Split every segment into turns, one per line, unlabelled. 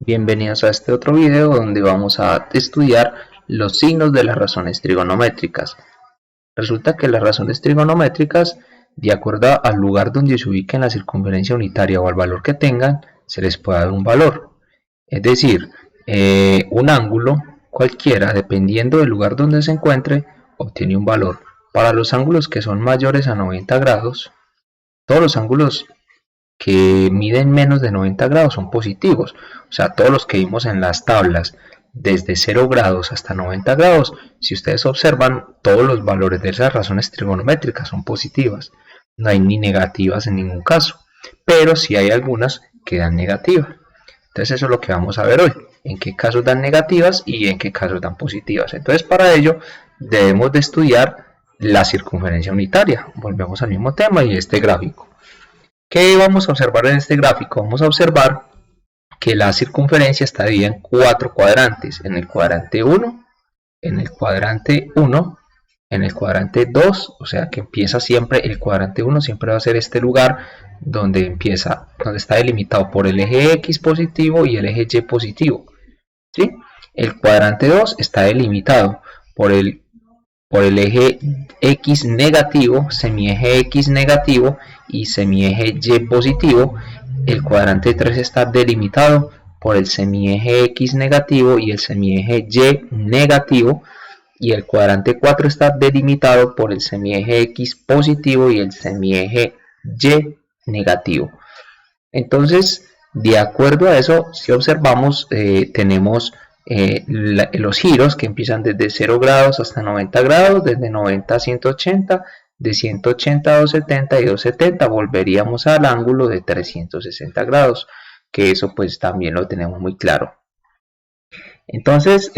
Bienvenidos a este otro video donde vamos a estudiar los signos de las razones trigonométricas. Resulta que las razones trigonométricas, de acuerdo al lugar donde se ubiquen la circunferencia unitaria o al valor que tengan, se les puede dar un valor. Es decir, un ángulo cualquiera, dependiendo del lugar donde se encuentre, obtiene un valor. Para los ángulos que son mayores a 90 grados, todos los ángulos que miden menos de 90 grados son positivos, o sea, todos los que vimos en las tablas desde 0 grados hasta 90 grados, si ustedes observan, todos los valores de esas razones trigonométricas son positivas, no hay ni negativas en ningún caso, pero sí hay algunas que dan negativas. Entonces eso es lo que vamos a ver hoy, en qué casos dan negativas y en qué casos dan positivas. Entonces para ello debemos de estudiar la circunferencia unitaria. Volvemos al mismo tema y este gráfico. ¿Qué vamos a observar en este gráfico? Vamos a observar que la circunferencia está dividida en 4 cuadrantes, en el cuadrante 1, en el cuadrante 1, en el cuadrante 2, o sea que empieza siempre, el cuadrante 1 siempre va a ser este lugar donde empieza, donde está delimitado por el eje X positivo y el eje Y positivo, ¿sí? El cuadrante 2 está delimitado por el eje X negativo, semieje X negativo y semieje Y positivo. El cuadrante 3 está delimitado por el semieje X negativo y el semieje Y negativo, y el cuadrante 4 está delimitado por el semieje X positivo y el semieje Y negativo. Entonces, de acuerdo a eso, si observamos, tenemos los giros que empiezan desde 0 grados hasta 90 grados, desde 90 a 180, de 180 a 270 y 270 volveríamos al ángulo de 360 grados, que eso pues también lo tenemos muy claro. Entonces,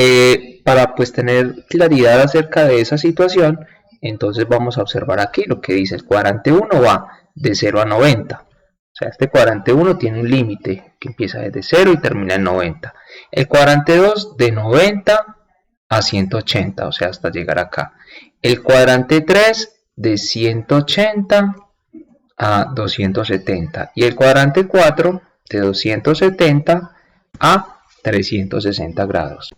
para pues tener claridad acerca de esa situación, entonces vamos a observar aquí lo que dice el cuadrante 1 va de 0 a 90. O sea, este cuadrante 1 tiene un límite que empieza desde 0 y termina en 90. El cuadrante 2 de 90 a 180, o sea, hasta llegar acá. El cuadrante 3 de 180 a 270. Y el cuadrante 4 de 270 a 360 grados.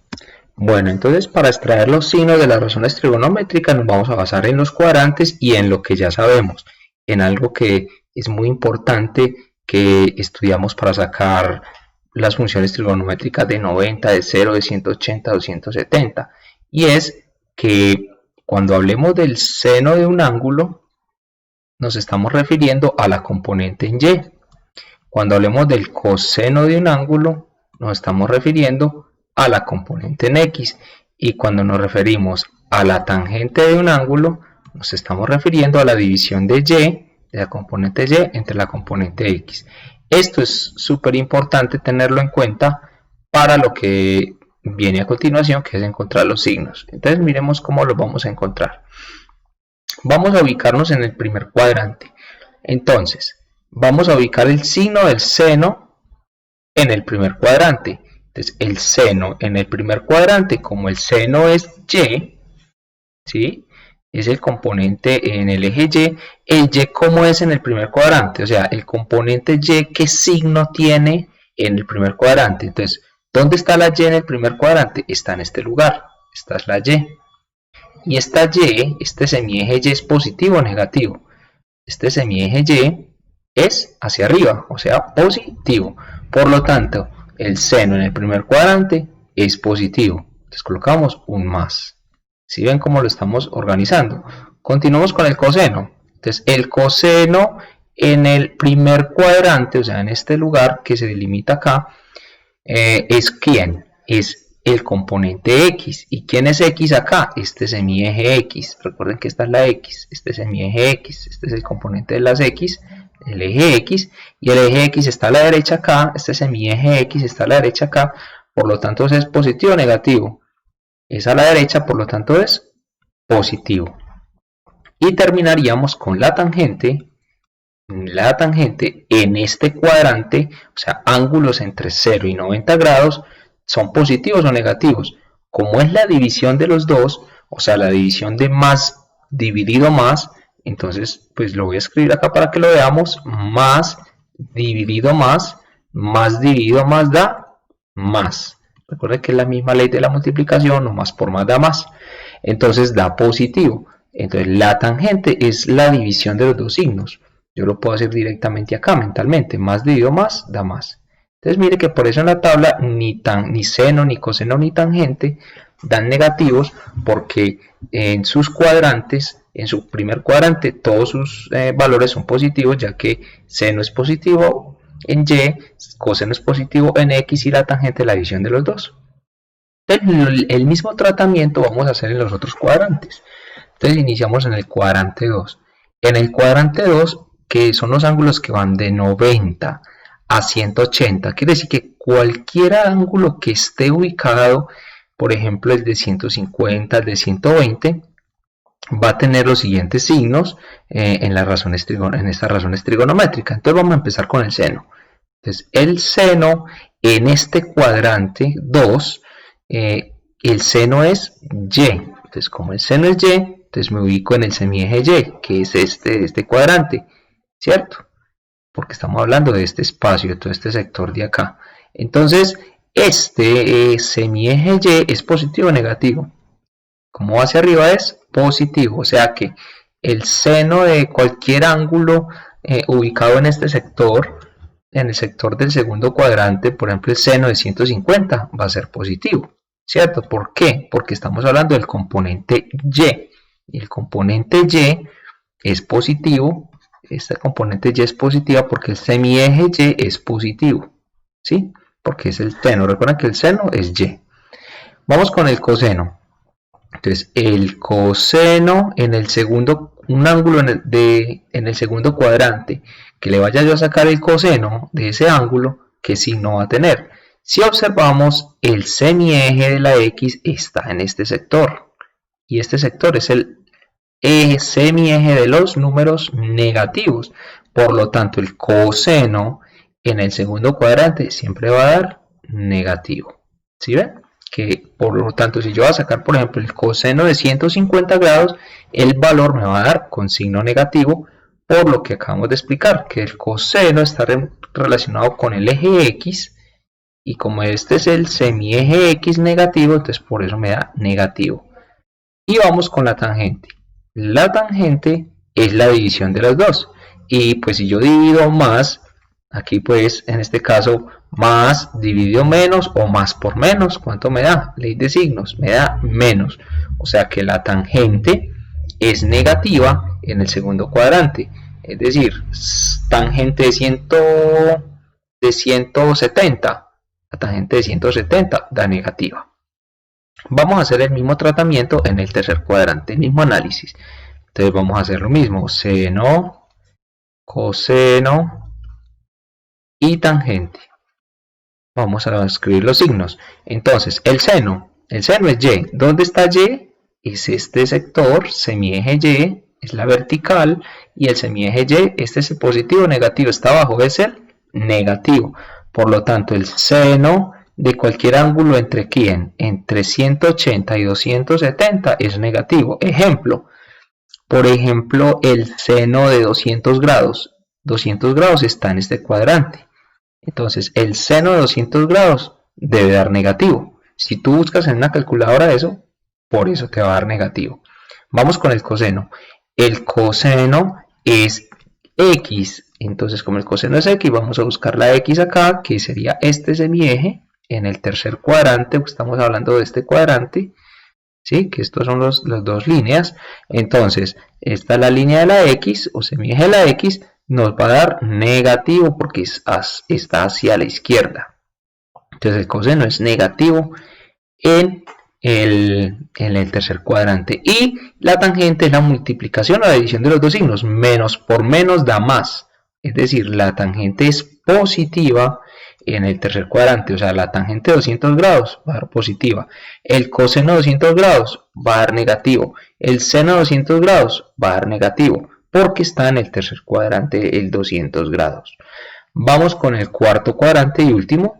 Bueno, entonces para extraer los signos de las razones trigonométricas nos vamos a basar en los cuadrantes y en lo que ya sabemos, en algo que es muy importante que estudiamos para sacar las funciones trigonométricas de 90, de 0, de 180, 270, y es que cuando hablemos del seno de un ángulo nos estamos refiriendo a la componente en Y. Cuando hablemos del coseno de un ángulo nos estamos refiriendo a la componente en X, y cuando nos referimos a la tangente de un ángulo nos estamos refiriendo a la división de Y, de la componente Y entre la componente X. Esto es súper importante tenerlo en cuenta para lo que viene a continuación, que es encontrar los signos. Entonces miremos cómo los vamos a encontrar. Vamos a ubicarnos en el primer cuadrante. Entonces vamos a ubicar el signo del seno en el primer cuadrante. Entonces el seno en el primer cuadrante, como el seno es Y, ¿sí?, es el componente en el eje Y. El Y, ¿cómo es en el primer cuadrante? O sea, el componente Y, ¿qué signo tiene en el primer cuadrante? Entonces, ¿dónde está la Y en el primer cuadrante? Está en este lugar. Esta es la Y. Y esta Y, este semieje Y es positivo o negativo. Este semieje Y es hacia arriba, o sea, positivo. Por lo tanto, el seno en el primer cuadrante es positivo. Entonces colocamos un más. ¿Sí ven cómo lo estamos organizando? Continuamos con el coseno. Entonces, el coseno en el primer cuadrante, o sea, en este lugar que se delimita acá, ¿es quién? Es el componente X. ¿Y quién es X acá? Este semieje X. Recuerden que esta es la X. Este semieje X. Este es el componente de las X, el eje X. Y el eje X está a la derecha acá. Este semieje X está a la derecha acá. Por lo tanto, ¿es positivo o negativo? Es a la derecha, por lo tanto es positivo. Y terminaríamos con la tangente. La tangente en este cuadrante, o sea, ángulos entre 0 y 90 grados, ¿son positivos o negativos? Como es la división de los dos, o sea, la división de más dividido más, entonces pues lo voy a escribir acá para que lo veamos. Más dividido más da más. Recuerden que es la misma ley de la multiplicación, o más por más da más. Entonces da positivo. Entonces la tangente es la división de los dos signos. Yo lo puedo hacer directamente acá mentalmente. Más dividido más da más. Entonces mire que por eso en la tabla ni seno, ni coseno, ni tangente dan negativos, porque en sus cuadrantes, en su primer cuadrante, todos sus valores son positivos, ya que seno es positivo en y, coseno es positivo en x y la tangente es la división de los dos. Entonces, el mismo tratamiento vamos a hacer en los otros cuadrantes. Entonces iniciamos en el cuadrante 2. En el cuadrante 2, que son los ángulos que van de 90 a 180, quiere decir que cualquier ángulo que esté ubicado, por ejemplo el de 150, el de 120, va a tener los siguientes signos en estas razones trigonométricas. Entonces vamos a empezar con el seno. Entonces el seno en este cuadrante 2, el seno es y. Entonces como el seno es y, entonces me ubico en el semieje y, que es este cuadrante, ¿cierto? Porque estamos hablando de este espacio, de todo este sector de acá. Entonces este semieje y es positivo o negativo. Como va hacia arriba es positivo, o sea que el seno de cualquier ángulo ubicado en este sector, en el sector del segundo cuadrante, por ejemplo el seno de 150 va a ser positivo, ¿cierto? ¿Por qué? Porque estamos hablando del componente y, y el componente y es positivo. Esta componente y es positiva porque el semieje y es positivo, ¿sí? Porque es el seno, recuerden que el seno es y. Vamos con el coseno. Entonces el coseno en el segundo, un ángulo en el segundo cuadrante, que le vaya yo a sacar el coseno de ese ángulo, ¿qué signo va a tener? Si observamos, el semieje de la x está en este sector, y este sector es el semieje de los números negativos. Por lo tanto, el coseno en el segundo cuadrante siempre va a dar negativo. ¿Sí ven? Que por lo tanto, si yo voy a sacar, por ejemplo, el coseno de 150 grados, el valor me va a dar con signo negativo, por lo que acabamos de explicar, que el coseno está relacionado con el eje X, y como este es el semieje X negativo, entonces por eso me da negativo. Y vamos con la tangente. La tangente es la división de las dos. Y pues si yo divido más, aquí pues en este caso más dividido menos o más por menos, ¿cuánto me da? Ley de signos, me da menos. O sea que la tangente es negativa en el segundo cuadrante. Es decir, tangente de 170, la tangente de 170 da negativa. Vamos a hacer el mismo tratamiento en el tercer cuadrante, el mismo análisis. Entonces vamos a hacer lo mismo, seno, coseno y tangente. Vamos a escribir los signos. Entonces el seno es y. ¿Dónde está y? Es este sector, semieje y, es la vertical, y el semieje y, este es el positivo o negativo, está abajo, es el negativo. Por lo tanto el seno de cualquier ángulo entre quién, entre 180 y 270 es negativo. Ejemplo, por ejemplo, el seno de 200 grados. 200 grados está en este cuadrante. Entonces, el seno de 200 grados debe dar negativo. Si tú buscas en una calculadora eso, por eso te va a dar negativo. Vamos con el coseno. El coseno es x. Entonces, como el coseno es x, vamos a buscar la x acá, que sería este semieje en el tercer cuadrante, estamos hablando de este cuadrante, ¿sí? Que estos son las dos líneas. Entonces, esta es la línea de la x, o semieje de la x, nos va a dar negativo porque está hacia la izquierda. Entonces, el coseno es negativo en el tercer cuadrante. Y la tangente es la multiplicación o la división de los dos signos. Menos por menos da más. Es decir, la tangente es positiva en el tercer cuadrante, o sea, la tangente de 200 grados va a dar positiva, el coseno de 200 grados va a dar negativo, el seno de 200 grados va a dar negativo, porque está en el tercer cuadrante el 200 grados. Vamos con el cuarto cuadrante y último.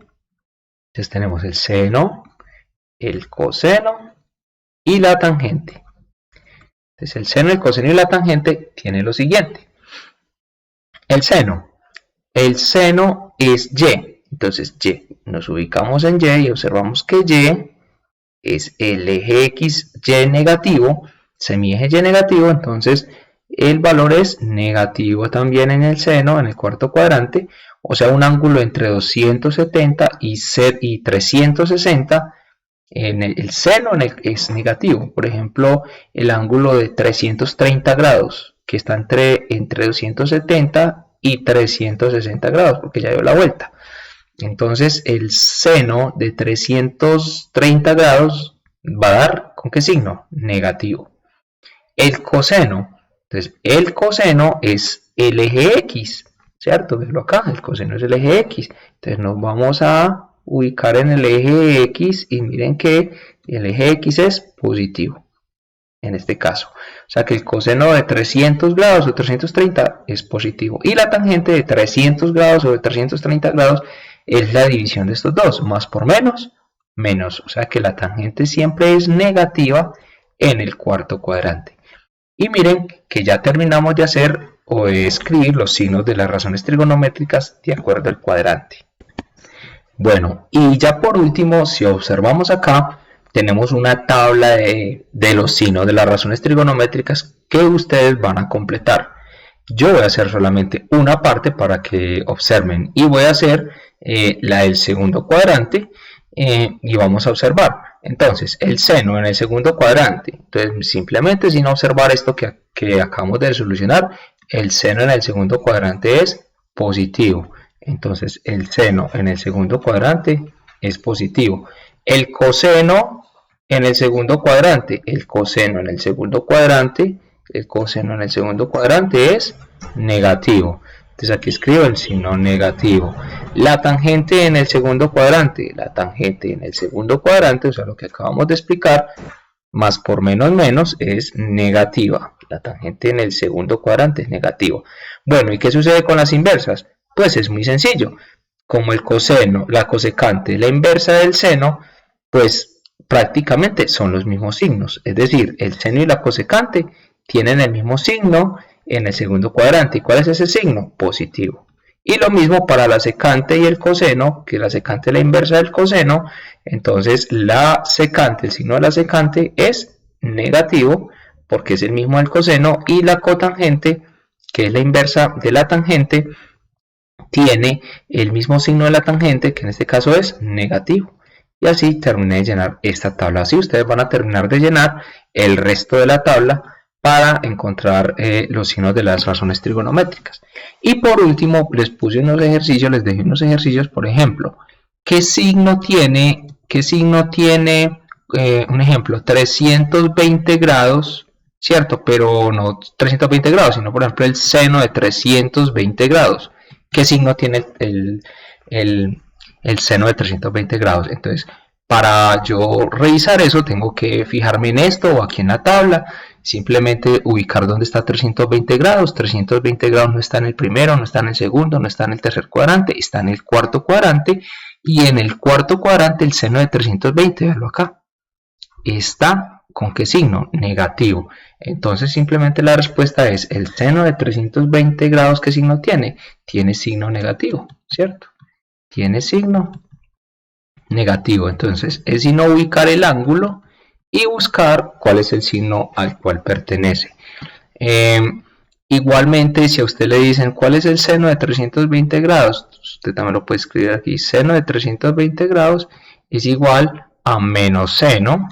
Entonces tenemos el seno, el coseno y la tangente. Entonces el seno, el coseno y la tangente tienen lo siguiente. El seno es y. Entonces Y, nos ubicamos en Y y observamos que Y es el eje X, Y negativo, semieje Y negativo, entonces el valor es negativo también en el seno, en el cuarto cuadrante, o sea, un ángulo entre 270 y 360 en el seno es negativo. Por ejemplo, el ángulo de 330 grados, que está entre 270 y 360 grados, porque ya dio la vuelta. Entonces, el seno de 330 grados va a dar, ¿con qué signo? Negativo. El coseno, entonces, el coseno es el eje X, ¿cierto? Verlo acá, el coseno es el eje X. Entonces, nos vamos a ubicar en el eje X y miren que el eje X es positivo en este caso. O sea que el coseno de 300 grados o 330 es positivo y la tangente de 300 grados o de 330 grados es la división de estos dos, más por menos, menos. O sea que la tangente siempre es negativa en el cuarto cuadrante. Y miren que ya terminamos de hacer o de escribir los signos de las razones trigonométricas de acuerdo al cuadrante. Bueno, y ya por último, si observamos acá, tenemos una tabla de los signos de las razones trigonométricas que ustedes van a completar. Yo voy a hacer solamente una parte para que observen y voy a hacer la del segundo cuadrante y vamos a observar. Entonces, el seno en el segundo cuadrante. Entonces, simplemente sin observar esto que acabamos de solucionar, el seno en el segundo cuadrante es positivo. Entonces, el seno en el segundo cuadrante es positivo. El coseno en el segundo cuadrante, el coseno en el segundo cuadrante es negativo. Entonces aquí escribo el signo negativo. La tangente en el segundo cuadrante, o sea, lo que acabamos de explicar, más por menos menos es negativa. La tangente en el segundo cuadrante es negativa. Bueno, ¿y qué sucede con las inversas? Pues es muy sencillo. Como el coseno, la cosecante, la inversa del seno, pues prácticamente son los mismos signos. Es decir, el seno y la cosecante tienen el mismo signo en el segundo cuadrante. ¿Y cuál es ese signo? Positivo. Y lo mismo para la secante y el coseno, que la secante es la inversa del coseno. Entonces la secante, el signo de la secante es negativo porque es el mismo del coseno, y la cotangente, que es la inversa de la tangente, tiene el mismo signo de la tangente, que en este caso es negativo. Y así terminé de llenar esta tabla. Así ustedes van a terminar de llenar el resto de la tabla para encontrar los signos de las razones trigonométricas. Y por último les puse unos ejercicios, les dejé unos ejercicios. Por ejemplo, ¿qué signo tiene un ejemplo, 320 grados, cierto? Pero no 320 grados, sino por ejemplo el seno de 320 grados. ¿Qué signo tiene el seno de 320 grados? Entonces, para yo revisar eso, tengo que fijarme en esto o aquí en la tabla, simplemente ubicar dónde está 320 grados. 320 grados no está en el primero, no está en el segundo, no está en el tercer cuadrante, está en el cuarto cuadrante. Y en el cuarto cuadrante el seno de 320, veanlo acá, está ¿con qué signo? Negativo. Entonces simplemente la respuesta es el seno de 320 grados. ¿Qué signo tiene? Tiene signo negativo, ¿cierto? Tiene signo negativo. Entonces es sino ubicar el ángulo y buscar cuál es el signo al cual pertenece. Igualmente, si a usted le dicen cuál es el seno de 320 grados, usted también lo puede escribir aquí. Seno de 320 grados es igual a menos seno.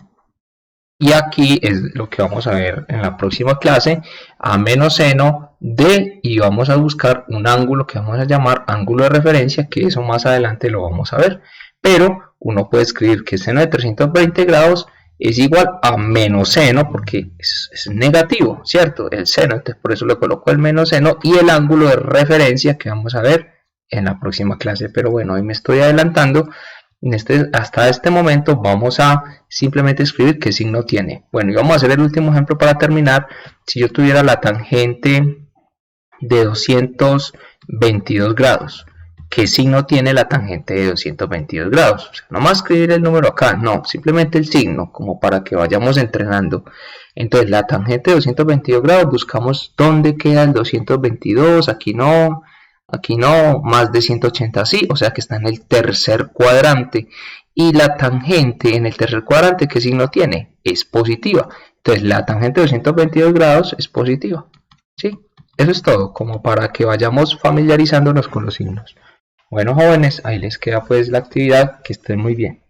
Y aquí es lo que vamos a ver en la próxima clase, a menos seno de, y vamos a buscar un ángulo que vamos a llamar ángulo de referencia, que eso más adelante lo vamos a ver. Pero uno puede escribir que el seno de 320 grados es igual a menos seno, porque es negativo, ¿cierto? El seno, entonces por eso le coloco el menos seno y el ángulo de referencia que vamos a ver en la próxima clase. Pero bueno, hoy me estoy adelantando. Hasta este momento vamos a simplemente escribir qué signo tiene. Bueno, y vamos a hacer el último ejemplo para terminar. Si yo tuviera la tangente de 222 grados, ¿qué signo tiene la tangente de 222 grados? O sea, no más escribir el número acá, no, simplemente el signo, como para que vayamos entrenando. Entonces la tangente de 222 grados, buscamos dónde queda el 222, aquí no, Aquí no, más de 180 sí, o sea que está en el tercer cuadrante. Y la tangente en el tercer cuadrante, ¿qué signo tiene? Es positiva. Entonces la tangente de 222 grados es positiva. ¿Sí? Eso es todo, como para que vayamos familiarizándonos con los signos. Bueno, jóvenes, ahí les queda pues la actividad, que estén muy bien.